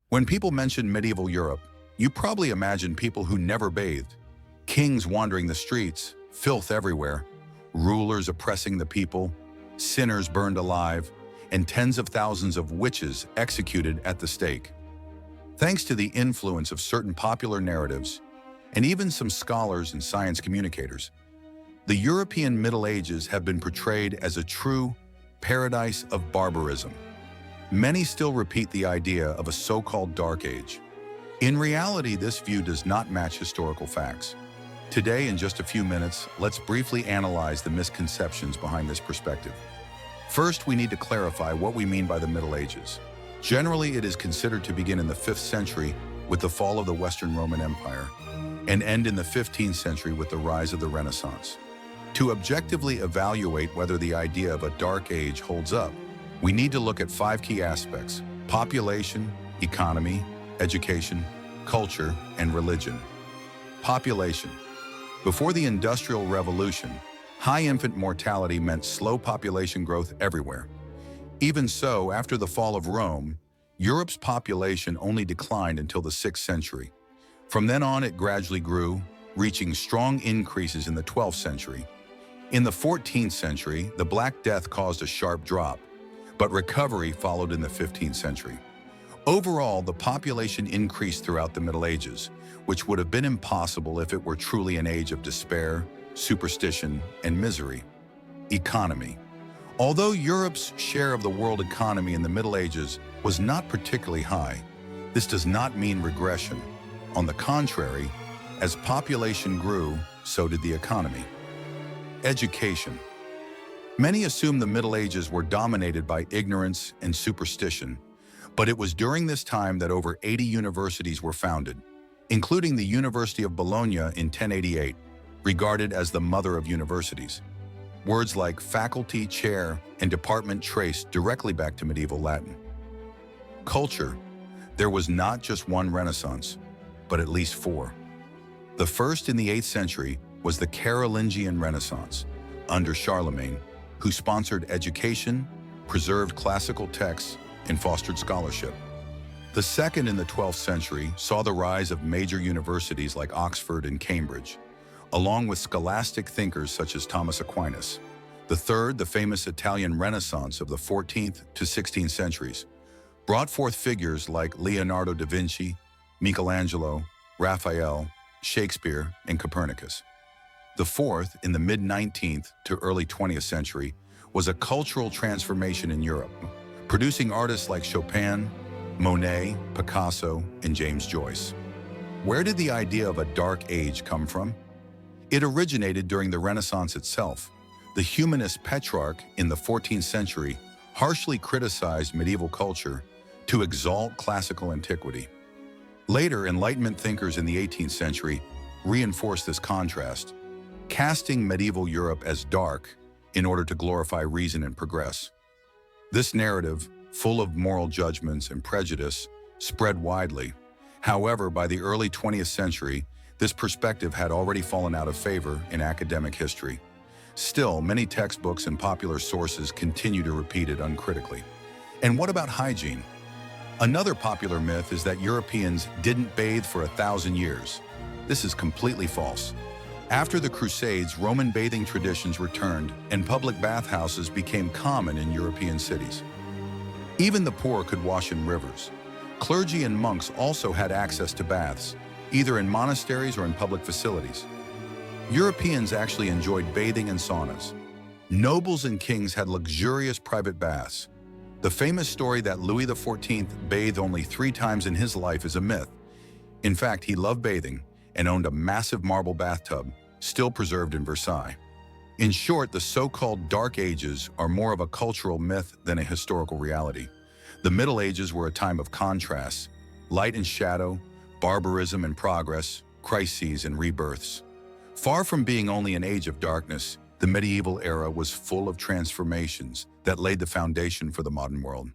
When people mention medieval Europe, you probably imagine people who never bathed, kings wandering the streets, filth everywhere, rulers oppressing the people, sinners burned alive, and tens of thousands of witches executed at the stake. Thanks to the influence of certain popular narratives, and even some scholars and science communicators, the European Middle Ages have been portrayed as a true paradise of barbarism. Many still repeat the idea of a so-called Dark Age. In reality, this view does not match historical facts. Today, in just a few minutes, let's briefly analyze the misconceptions behind this perspective. First, we need to clarify what we mean by the Middle Ages. Generally, it is considered to begin in the 5th century with the fall of the Western Roman Empire and end in the 15th century with the rise of the Renaissance. To objectively evaluate whether the idea of a Dark Age holds up, we need to look at 5 key aspects: population, economy, education, culture, and religion. Population. Before the Industrial Revolution, high infant mortality meant slow population growth everywhere. Even so, after the fall of Rome, Europe's population only declined until the 6th century. From then on, it gradually grew, reaching strong increases in the 12th century. In the 14th century, the Black Death caused a sharp drop, but recovery followed in the 15th century. Overall, the population increased throughout the Middle Ages, which would have been impossible if it were truly an age of despair, superstition, and misery. Economy. Although Europe's share of the world economy in the Middle Ages was not particularly high, this does not mean regression. On the contrary, as population grew, so did the economy. Education. Many assume the Middle Ages were dominated by ignorance and superstition, but it was during this time that over 80 universities were founded, including the University of Bologna in 1088, regarded as the mother of universities. Words like faculty, chair, and department trace directly back to medieval Latin. Culture. There was not just one Renaissance, but at least 4. The first in the 8th century was the Carolingian Renaissance, under Charlemagne, who sponsored education, preserved classical texts, and fostered scholarship. The second in the 12th century saw the rise of major universities like Oxford and Cambridge, along with scholastic thinkers such as Thomas Aquinas. The third, the famous Italian Renaissance of the 14th to 16th centuries, brought forth figures like Leonardo da Vinci, Michelangelo, Raphael, Shakespeare, and Copernicus. The fourth, in the mid-19th to early 20th century, was a cultural transformation in Europe, producing artists like Chopin, Monet, Picasso, and James Joyce. Where did the idea of a Dark Age come from? It originated during the Renaissance itself. The humanist Petrarch in the 14th century harshly criticized medieval culture to exalt classical antiquity. Later, Enlightenment thinkers in the 18th century reinforced this contrast, casting medieval Europe as dark in order to glorify reason and progress. This narrative, full of moral judgments and prejudice, spread widely. However, by the early 20th century, this perspective had already fallen out of favor in academic history. Still, many textbooks and popular sources continue to repeat it uncritically. And what about hygiene? Another popular myth is that Europeans didn't bathe for 1,000 years. This is completely false. After the Crusades, Roman bathing traditions returned and public bathhouses became common in European cities. Even the poor could wash in rivers. Clergy and monks also had access to baths, either in monasteries or in public facilities. Europeans actually enjoyed bathing in saunas. Nobles and kings had luxurious private baths. The famous story that Louis XIV bathed only 3 times in his life is a myth. In fact, he loved bathing and owned a massive marble bathtub, still preserved in Versailles. In short, the so-called Dark Ages are more of a cultural myth than a historical reality. The Middle Ages were a time of contrasts, light and shadow, barbarism and progress, crises and rebirths. Far from being only an age of darkness, the medieval era was full of transformations that laid the foundation for the modern world.